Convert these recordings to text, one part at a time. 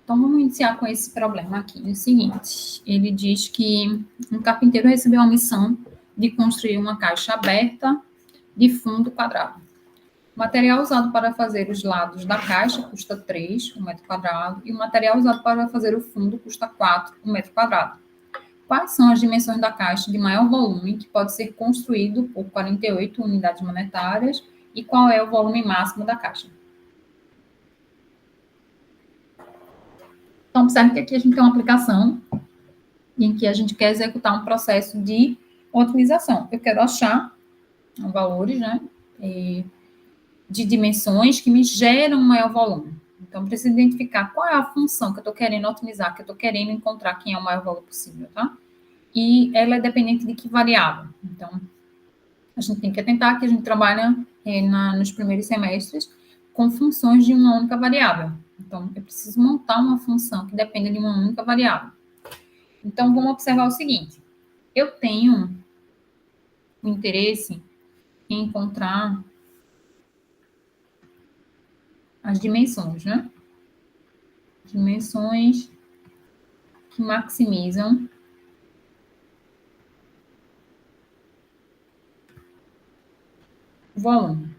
Então, vamos iniciar com esse problema aqui. É o seguinte, ele diz que um carpinteiro recebeu a missão de construir uma caixa aberta de fundo quadrado. O material usado para fazer os lados da caixa custa 3, um metro quadrado, e o material usado para fazer o fundo custa 4, um metro quadrado. Quais são as dimensões da caixa de maior volume que pode ser construído por 48 unidades monetárias e qual é o volume máximo da caixa? Então, observe que aqui a gente tem uma aplicação em que a gente quer executar um processo de otimização. Eu quero achar valores, né, de dimensões que me geram um maior volume. Então, eu preciso identificar qual é a função que eu estou querendo otimizar, que eu estou querendo encontrar quem é o maior valor possível, tá? E ela é dependente de que variável. Então, a gente tem que atentar que a gente trabalha nos primeiros semestres com funções de uma única variável. Então, eu preciso montar uma função que dependa de uma única variável. Então, vamos observar o seguinte. Eu tenho o interesse em encontrar as dimensões, né? Dimensões que maximizam o volume.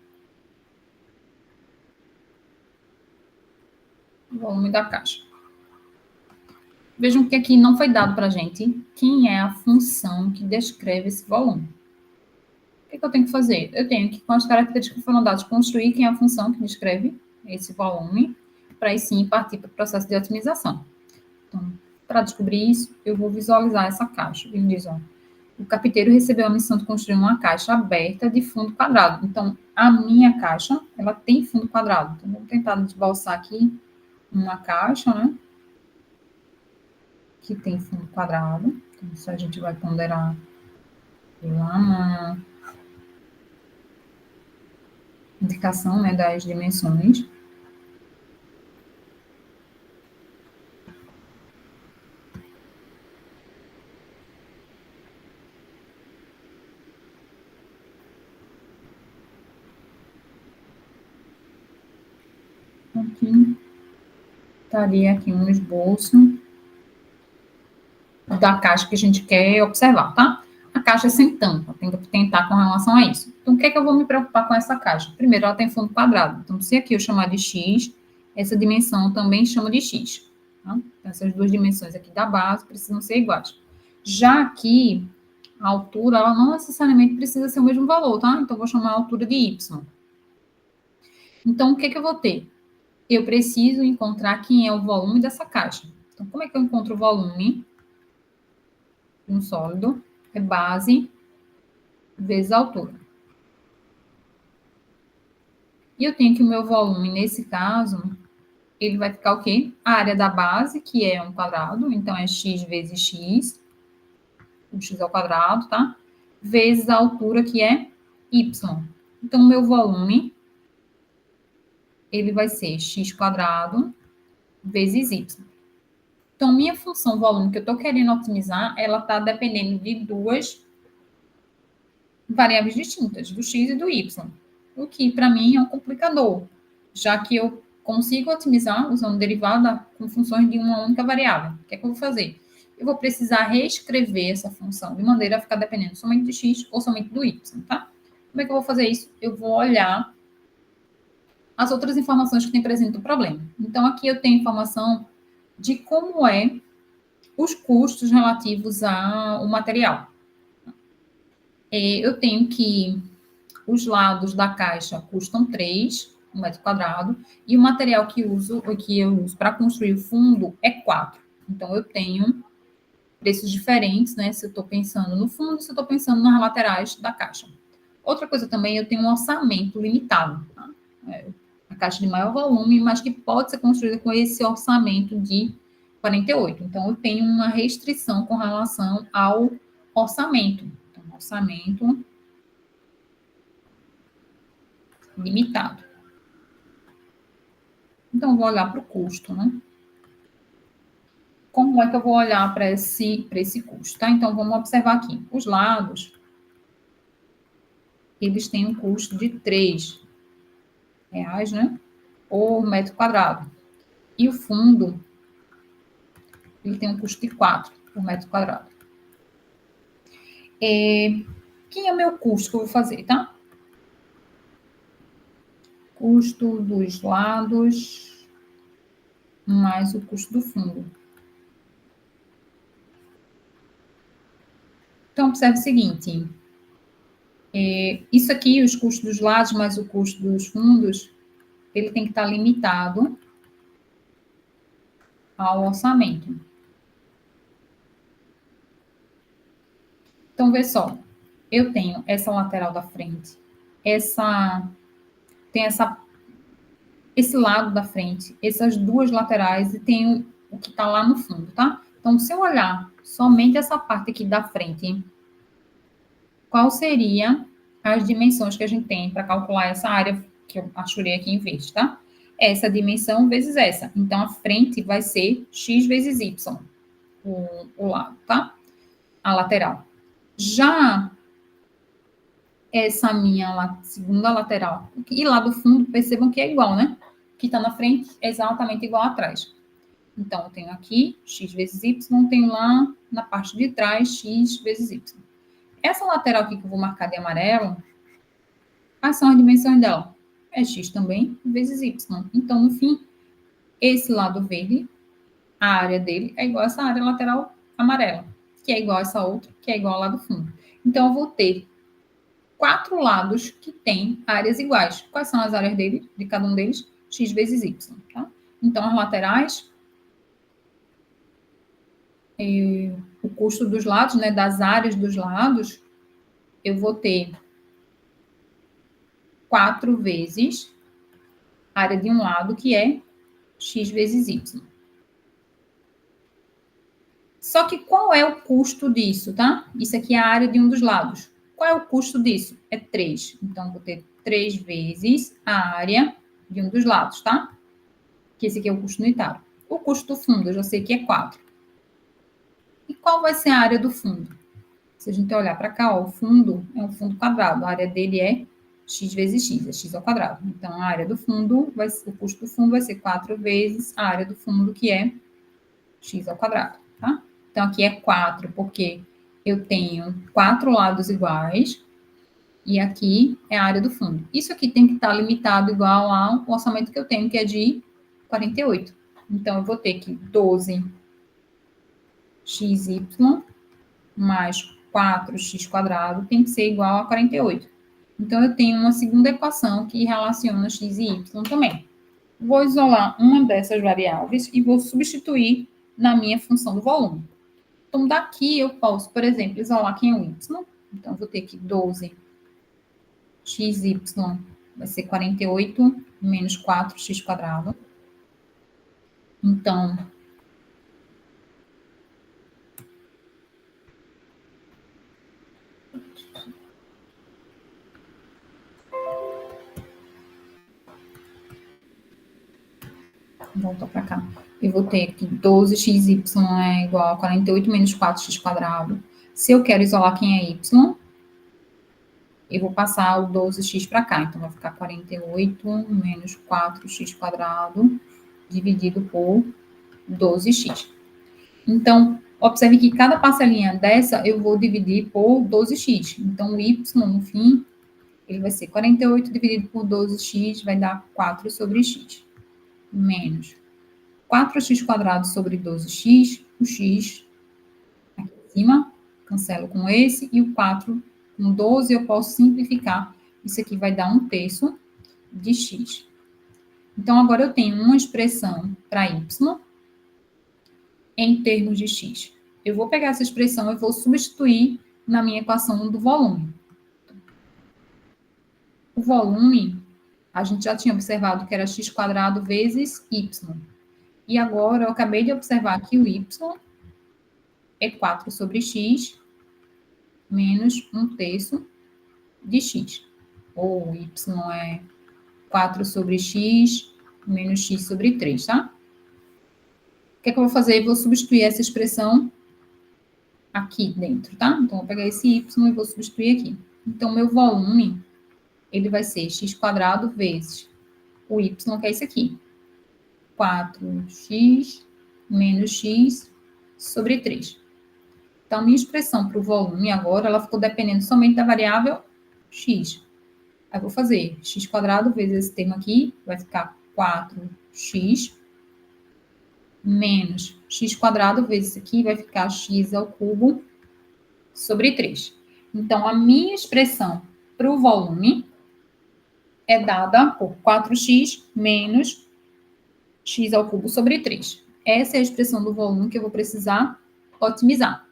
O volume da caixa. Vejam que aqui não foi dado para a gente quem é a função que descreve esse volume. O que eu tenho que fazer? Eu tenho que, com as características que foram dadas, construir quem é a função que descreve esse volume, para aí sim partir para o processo de otimização. Então, para descobrir isso, eu vou visualizar essa caixa. Ele diz, ó, o carpinteiro recebeu a missão de construir uma caixa aberta de fundo quadrado. Então, a minha caixa, ela tem fundo quadrado. Então, vou tentar esboçar aqui uma caixa, né? Que tem fundo quadrado. Então, isso a gente vai ponderar lá na indicação, né, das dimensões. Aqui, estaria aqui um esboço da caixa que a gente quer observar, tá? A caixa é sem tampa, tem que tentar com relação a isso. Então, o que é que eu vou me preocupar com essa caixa? Primeiro, ela tem fundo quadrado. Então, se aqui eu chamar de x, essa dimensão também chama de x. Tá? Então, essas duas dimensões aqui da base precisam ser iguais. Já aqui, a altura, ela não necessariamente precisa ser o mesmo valor, tá? Então, eu vou chamar a altura de y. Então, o que é que eu vou ter? Eu preciso encontrar quem é o volume dessa caixa. Então, como é que eu encontro o volume de um sólido? É base vezes a altura. E eu tenho que o meu volume, nesse caso, ele vai ficar o quê? A área da base, que é um quadrado, então é x vezes x, o x ao quadrado, tá? Vezes a altura, que é y. Então, o meu volume, ele vai ser x quadrado vezes y. Então, minha função volume que eu estou querendo otimizar, ela está dependendo de duas variáveis distintas, do x e do y. O que, para mim, é um complicador, já que eu consigo otimizar usando derivada com funções de uma única variável. O que é que eu vou fazer? Eu vou precisar reescrever essa função de maneira a ficar dependendo somente de x ou somente do y, tá? Como é que eu vou fazer isso? Eu vou olhar as outras informações que tem presente no problema. Então, aqui eu tenho informação de como é os custos relativos ao material. Eu tenho que os lados da caixa custam 3, um metro quadrado, e o material que eu uso para construir o fundo é 4. Então, eu tenho preços diferentes, né? Se eu estou pensando no fundo, se eu estou pensando nas laterais da caixa. Outra coisa também, eu tenho um orçamento limitado. Tá? A caixa de maior volume, mas que pode ser construída com esse orçamento de 48. Então, eu tenho uma restrição com relação ao orçamento. Então, orçamento limitado. Então, eu vou olhar para o custo, né? Como é que eu vou olhar para esse custo, tá? Então, vamos observar aqui. Os lados, eles têm um custo de R$3, né? Por metro quadrado. E o fundo, ele tem um custo de 4 por metro quadrado. Quem é o meu custo que eu vou fazer, tá? Custo dos lados mais o custo do fundo. Então, observe o seguinte. Isso aqui, os custos dos lados mais o custo dos fundos, ele tem que estar limitado ao orçamento. Então, vê só. Eu tenho essa lateral da frente, esse lado da frente, essas duas laterais e tem o que está lá no fundo, tá? Então, se eu olhar somente essa parte aqui da frente, qual seria as dimensões que a gente tem para calcular essa área que eu achurei aqui em verde, tá? Essa dimensão vezes essa. Então, a frente vai ser x vezes y, o lado, tá? A lateral. Já essa minha segunda lateral, e lá do fundo, percebam que é igual, né? O que está na frente é exatamente igual atrás. Então, eu tenho aqui x vezes y, tenho lá na parte de trás x vezes y. Essa lateral aqui que eu vou marcar de amarelo, quais são as dimensões dela? É x também vezes y. Então, no fim, esse lado verde, a área dele é igual a essa área lateral amarela, que é igual a essa outra, que é igual ao lado fundo. Então, eu vou ter 4 lados que têm áreas iguais. Quais são as áreas dele, de cada um deles? X vezes y, tá? Então, as laterais, o custo dos lados, né, das áreas dos lados, eu vou ter 4 vezes a área de um lado, que é x vezes y. Só que qual é o custo disso, tá? Isso aqui é a área de um dos lados. Qual é o custo disso? É 3. Então, vou ter 3 vezes a área de um dos lados, tá? Que esse aqui é o custo unitário. O custo do fundo, eu já sei que é 4. E qual vai ser a área do fundo? Se a gente olhar para cá, ó, o fundo é um fundo quadrado. A área dele é x vezes x, é x ao quadrado. Então, a área do fundo, o custo do fundo vai ser 4 vezes a área do fundo, que é x ao quadrado, tá? Então, aqui é 4, porque eu tenho 4 lados iguais, e aqui é a área do fundo. Isso aqui tem que estar limitado igual ao orçamento que eu tenho, que é de 48. Então, eu vou ter que 12xy mais 4x² tem que ser igual a 48. Então, eu tenho uma segunda equação que relaciona x e y também. Vou isolar uma dessas variáveis e vou substituir na minha função do volume. Então, daqui eu posso, por exemplo, isolar quem é o y. Então, eu vou ter que 12xy vai ser 48 menos 4x². Então, volta para cá. Eu vou ter que 12xy é igual a 48 menos 4x². Se eu quero isolar quem é y, eu vou passar o 12x para cá. Então, vai ficar 48 menos 4x² dividido por 12x. Então, observe que cada parcelinha dessa eu vou dividir por 12x. Então, o y, no fim, ele vai ser 48 dividido por 12x, vai dar 4 sobre x. Menos 4x² sobre 12x, o x aqui em cima, cancelo com esse, e o 4 com 12 eu posso simplificar. Isso aqui vai dar 1/3 de x. Então, agora eu tenho uma expressão para y em termos de x. Eu vou pegar essa expressão e vou substituir na minha equação do volume. O volume, a gente já tinha observado que era x² vezes y. E agora eu acabei de observar que o y é 4 sobre x menos 1/3 de x. Ou y é 4 sobre x menos x sobre 3, tá? O que é que eu vou fazer? Eu vou substituir essa expressão aqui dentro, tá? Então, eu vou pegar esse y e vou substituir aqui. Então, meu volume, ele vai ser x² vezes o y, que é isso aqui. 4x menos x sobre 3. Então, minha expressão para o volume agora, ela ficou dependendo somente da variável x. Aí, eu vou fazer x quadrado vezes esse termo aqui, vai ficar 4x menos x quadrado vezes isso aqui, vai ficar x ao cubo sobre 3. Então, a minha expressão para o volume é dada por 4x menos x ao cubo sobre 3. Essa é a expressão do volume que eu vou precisar otimizar.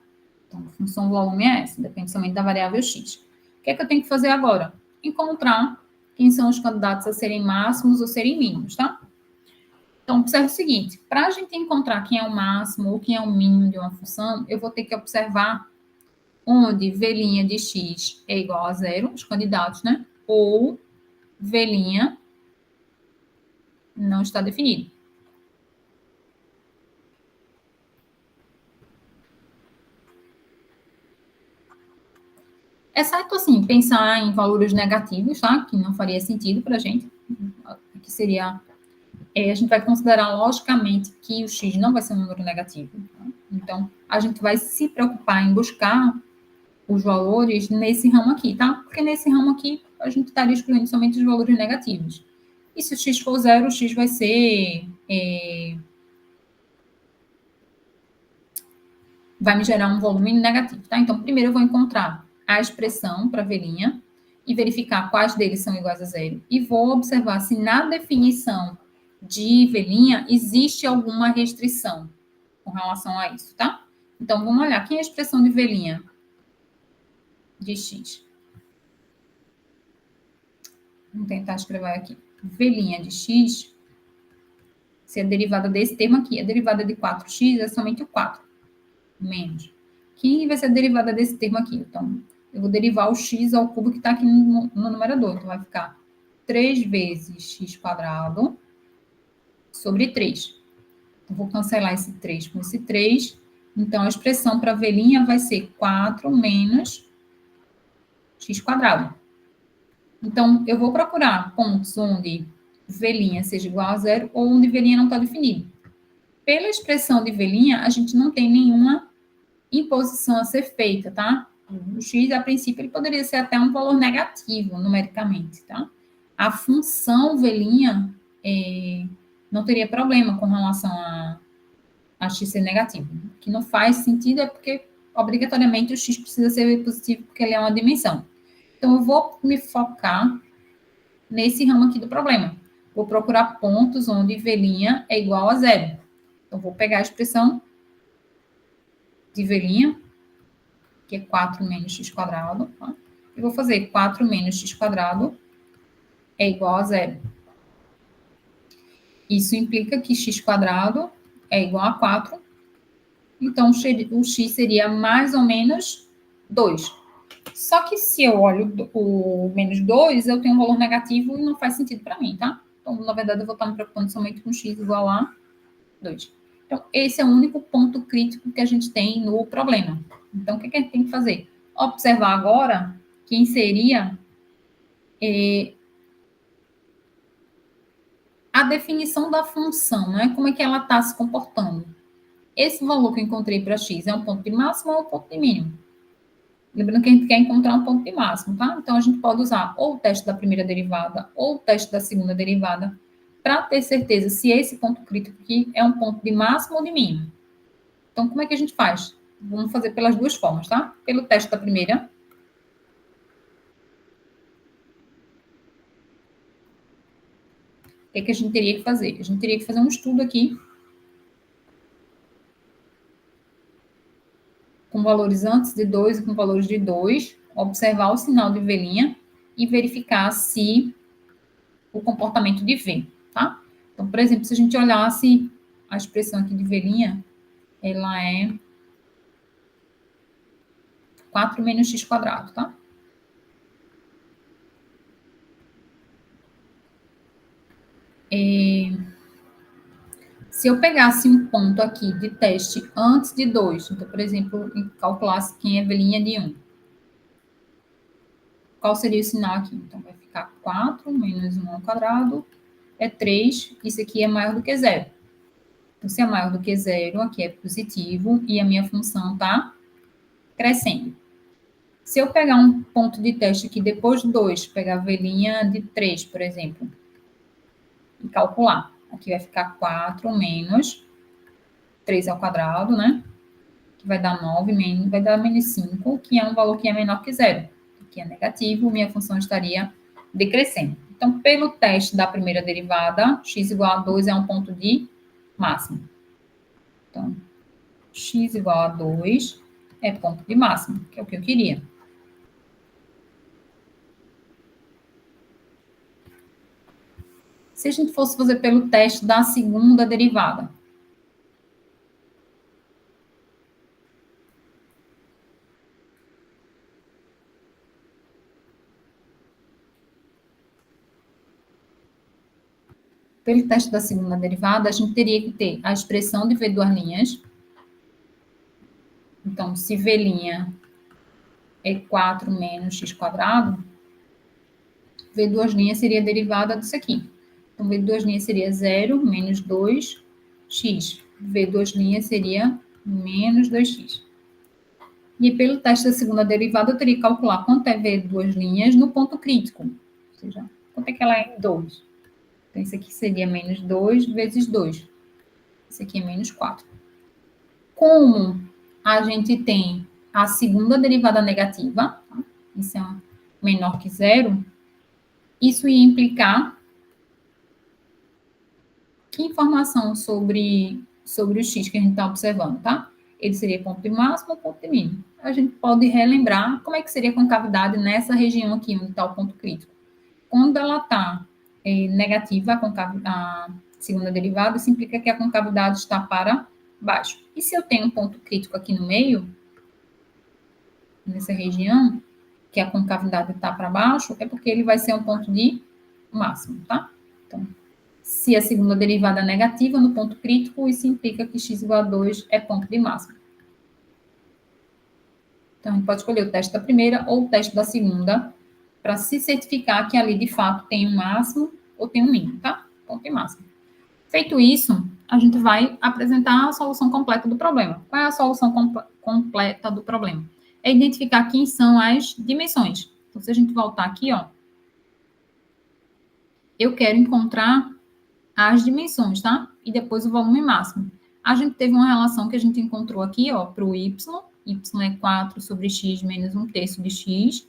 Então, a função volume é essa, depende somente da variável x. O que é que eu tenho que fazer agora? Encontrar quem são os candidatos a serem máximos ou serem mínimos, tá? Então, observe o seguinte, para a gente encontrar quem é o máximo ou quem é o mínimo de uma função, eu vou ter que observar onde v' de x é igual a zero, os candidatos, né? Ou v' não está definido. Exceto, assim, pensar em valores negativos, tá? Que não faria sentido para a gente. Que seria... a gente vai considerar, logicamente, que o x não vai ser um número negativo. Tá? Então, a gente vai se preocupar em buscar os valores nesse ramo aqui, tá? Porque nesse ramo aqui, a gente estaria excluindo somente os valores negativos. E se o x for zero, o x vai ser... vai me gerar um volume negativo, tá? Então, primeiro eu vou encontrar a expressão para v' e verificar quais deles são iguais a zero. E vou observar se na definição de v' existe alguma restrição com relação a isso, tá? Então, vamos olhar. Quem é a expressão de v' de x? Vamos tentar escrever aqui. V' de x, se a derivada desse termo aqui, a derivada de 4x é somente o 4, menos. Quem vai ser a derivada desse termo aqui? Então, eu vou derivar o x ao cubo que está aqui no numerador. Então, vai ficar 3 vezes x quadrado sobre 3. Eu vou cancelar esse 3 com esse 3. Então, a expressão para v' vai ser 4 menos x quadrado. Então, eu vou procurar pontos onde v' seja igual a zero ou onde v' não está definido. Pela expressão de v', a gente não tem nenhuma imposição a ser feita, tá? O x, a princípio, ele poderia ser até um valor negativo, numericamente, tá? A função v' não teria problema com relação a x ser negativo. O que não faz sentido é porque, obrigatoriamente, o x precisa ser positivo porque ele é uma dimensão. Então, eu vou me focar nesse ramo aqui do problema. Vou procurar pontos onde v' é igual a zero. Então, vou pegar a expressão de v', que é 4 menos x quadrado, tá? E vou fazer 4 menos x quadrado é igual a zero. Isso implica que x quadrado é igual a 4. Então, o x seria mais ou menos 2. Só que se eu olho o menos 2, eu tenho um valor negativo e não faz sentido para mim, tá? Então, na verdade, eu vou estar me preocupando somente com x igual a 2. Então, esse é o único ponto crítico que a gente tem no problema. Então, o que a gente tem que fazer? Observar agora quem seria a definição da função, né? Como é que ela está se comportando. Esse valor que eu encontrei para x é um ponto de máximo ou um ponto de mínimo? Lembrando que a gente quer encontrar um ponto de máximo, tá? Então, a gente pode usar ou o teste da primeira derivada ou o teste da segunda derivada para ter certeza se esse ponto crítico aqui é um ponto de máximo ou de mínimo. Então, como é que a gente faz? Vamos fazer pelas duas formas, tá? Pelo teste da primeira. O que é que a gente teria que fazer? A gente teria que fazer um estudo aqui com valores antes de 2 e com valores de 2, observar o sinal de v' e verificar se o comportamento de v, tá? Então, por exemplo, se a gente olhasse a expressão aqui de v', ela é 4 menos x quadrado, tá? Se eu pegasse um ponto aqui de teste antes de 2, então, por exemplo, calculasse quem é v' de 1, qual seria o sinal aqui? Então, vai ficar 4 menos 1 ao quadrado é 3, isso aqui é maior do que zero. Então, se é maior do que zero, aqui é positivo e a minha função está crescendo. Se eu pegar um ponto de teste aqui depois de 2, pegar a velinha de 3, por exemplo, e calcular. Aqui vai ficar 4 menos 3 ao quadrado, né? Que vai dar 9, menos, vai dar menos 5, que é um valor que é menor que zero. Aqui é negativo, minha função estaria decrescendo. Então, pelo teste da primeira derivada, x igual a 2 é um ponto de máximo. Então, x igual a 2 é ponto de máximo, que é o que eu queria. Se a gente fosse fazer pelo teste da segunda derivada, pelo teste da segunda derivada, a gente teria que ter a expressão de V duas linhas. Então, se V' é 4 menos x quadrado, V duas linhas seria a derivada disso aqui. Então, V duas linhas seria 0 menos 2x. V duas linhas seria menos 2x. E pelo teste da segunda derivada, eu teria que calcular quanto é V duas linhas no ponto crítico. Ou seja, quanto é que ela é em 2. Então, isso aqui seria menos 2 vezes 2. Isso aqui é menos 4. Como a gente tem a segunda derivada negativa, tá? Isso é menor que zero, isso ia implicar que informação sobre o x que a gente está observando, tá? Ele seria ponto de máximo ou ponto de mínimo. A gente pode relembrar como é que seria a concavidade nessa região aqui, onde está o ponto crítico. Quando ela está negativa, a segunda derivada, isso implica que a concavidade está para baixo. E se eu tenho um ponto crítico aqui no meio, nessa região, que a concavidade está para baixo, é porque ele vai ser um ponto de máximo, tá? Então, se a segunda derivada é negativa no ponto crítico, isso implica que x igual a 2 é ponto de máximo. Então, a gente pode escolher o teste da primeira ou o teste da segunda, para se certificar que ali, de fato, tem um máximo ou tem um mínimo, tá? Ponto de máximo. Feito isso, a gente vai apresentar a solução completa do problema. Qual é a solução completa do problema? É identificar quem são as dimensões. Então, se a gente voltar aqui, ó, eu quero encontrar as dimensões, tá? E depois o volume máximo. A gente teve uma relação que a gente encontrou aqui, ó, para o y. Y é 4 sobre x menos 1/3 de x.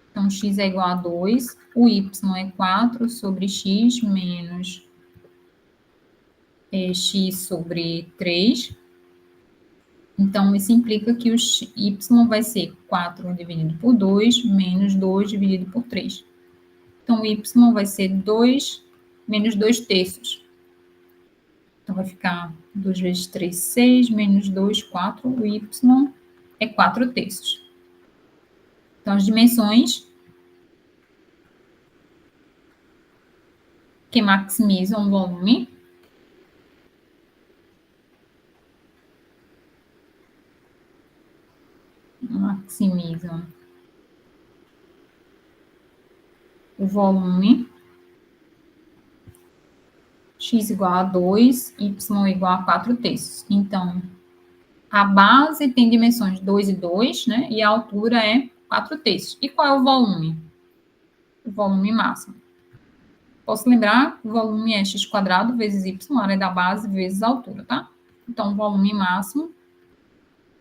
Então, x é igual a 2. O y é 4 sobre x menos x sobre 3. Então, isso implica que o y vai ser 4 dividido por 2 menos 2 dividido por 3. Então, o y vai ser 2 menos 2/3. Então, vai ficar 2 vezes 3, 6, menos 2, 4. O y é 4/3. Então, as dimensões que maximizam o volume o volume, x igual a 2, y igual a 4/3. Então, a base tem dimensões 2 e 2, né? E a altura é 4/3. E qual é o volume? O volume máximo. Posso lembrar que o volume é x quadrado vezes y, a área da base, vezes a altura, tá? Então, o volume máximo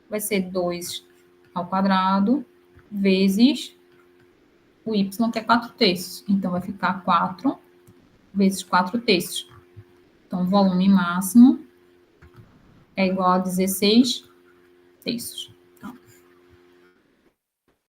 vai ser 2 ao quadrado vezes o y, que é 4/3. Então, vai ficar 4 vezes 4/3. Então, o volume máximo é igual a 16/3.